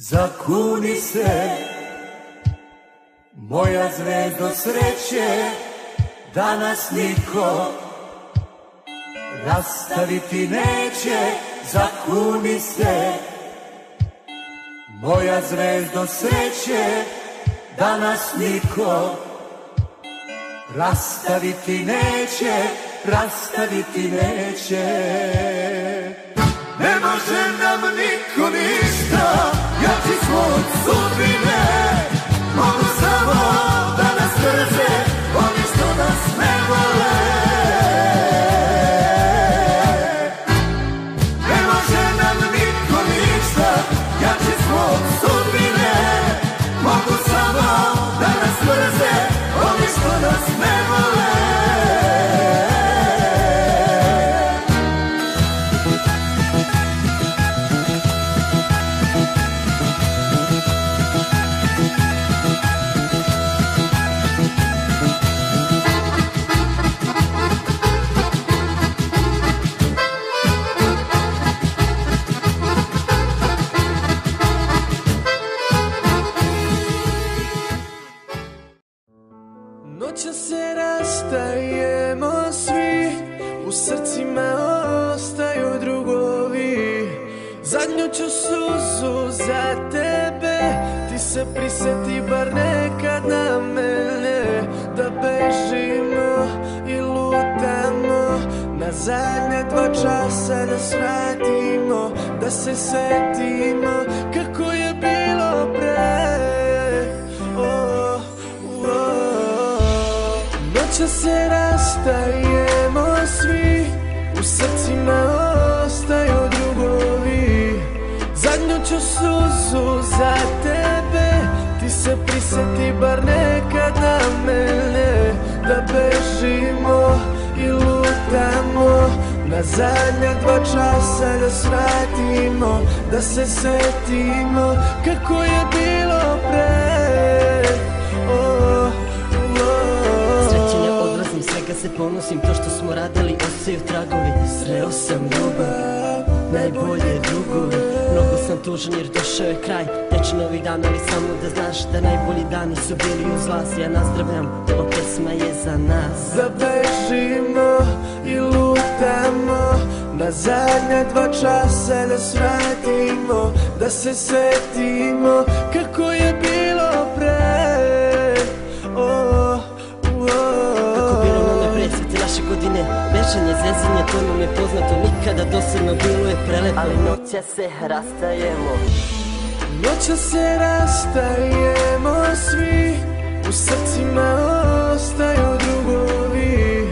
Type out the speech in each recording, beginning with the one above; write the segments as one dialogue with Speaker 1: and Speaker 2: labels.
Speaker 1: Zakuni se, moja zvezdo sreće, da nas niko rastaviti neće. Zakuni se, moja zvezdo sreće, da nas niko rastaviti neće, rastaviti neće. Ne može nam niko ništa, jači smo od sudbine. Mogu samo da nas drže oni što nas ne vole. Ne može nam niko ništa, jači smo od sudbine. Mogu samo da nas drže oni što nas ne vole.
Speaker 2: Noća se rastajemo svi, u srcima ostaju drugovi. Zadnju ću suzu za tebe, ti se prisjeti bar nekad na mene. Da bežimo i lutamo, na zadnja 2 časa da svratimo. Da se setimo kako je bilo pre. Noća se rastajemo svi, u srcima ostaju drugovi. Zadnju ću suzu za tebe, ti se prisjeti bar nekad na mene. Da bežimo i lutamo, na zadnja 2 časa da svratimo. Da se setimo kako je bilo pre.
Speaker 3: Svega se ponosim, to što smo radili ostaju tragovi. Sreo sam ljubav, najbolje drugovi. Mnogo sam tužan jer došao je kraj, teče novi dan, ali samo da znaš da najbolji dani su bili uz vas. Ja nazdravljam, ova pesma je za nas.
Speaker 2: Da bežimo i lutamo, na zadnja 2 časa da svratimo. Da se setimo kako je bilo pre.
Speaker 3: Naše godine, bešanje, zezanje, to nam je poznato. Nikada dosadno, bilo je prelepo, ali noća se rastajemo.
Speaker 2: Noća se rastajemo svi, u srcima ostaju drugovi.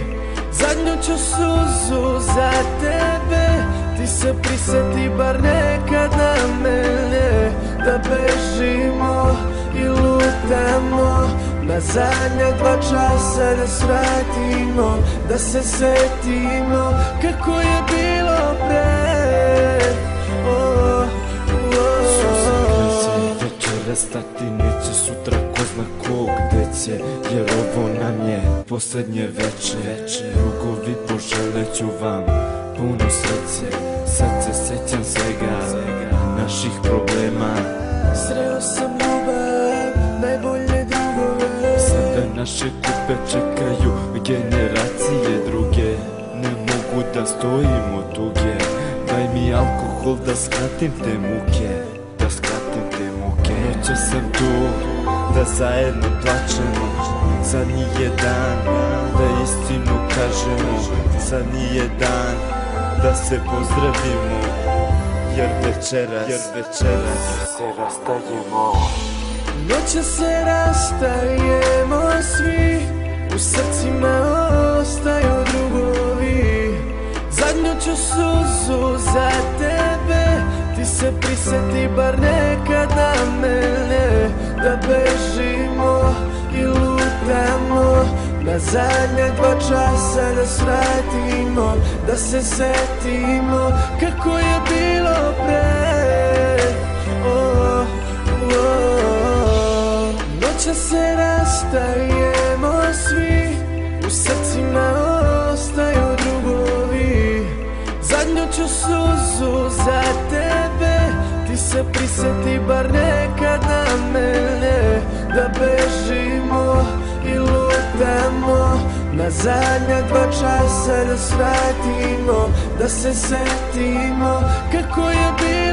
Speaker 2: Zadnju ću suzu za tebe, ti se prisjeti bar nekad na mene. Da bežimo i lutamo, na zadnja 2 časa da svratimo. Da se setimo kako je bilo pre.
Speaker 4: Suza se večera stati neće, sutra ko zna ko gde će. Jer ovo nam je poslednje veče. Drugovi, poželeću vam puno sreće. Sad se sećam svega, naših problema.
Speaker 2: Sreo sam ljubav, najbolje drugove.
Speaker 4: Sada naše kupe čekaju generacije druge. Ne mogu da stojim od tuge, daj mi alkohol da skratim te muke. Da skratim te muke. Noća sam tu, da zajedno plačemo. Sad nije dan, da istinu kažemo. Sad nije dan, da se pozdravimo. Jer večeras se rastajemo.
Speaker 2: Noća se rastajemo svi, u srcima ostaju drugovi. Zadnju ću suzu za tebe, ti se prisjeti bar nekad na mene. Da bežimo i lutamo, na zadnja 2 časa da svratimo. Da se setimo kako je bilo pre. Noća se rastajemo svi, u srcima ostaju drugovi. Zadnju ću suzu za tebe, ti se prisjeti sjeti bar nekad na mene, da bežimo i lutamo na zadnja 2 časa, da svratimo, da se setimo kako je bilo.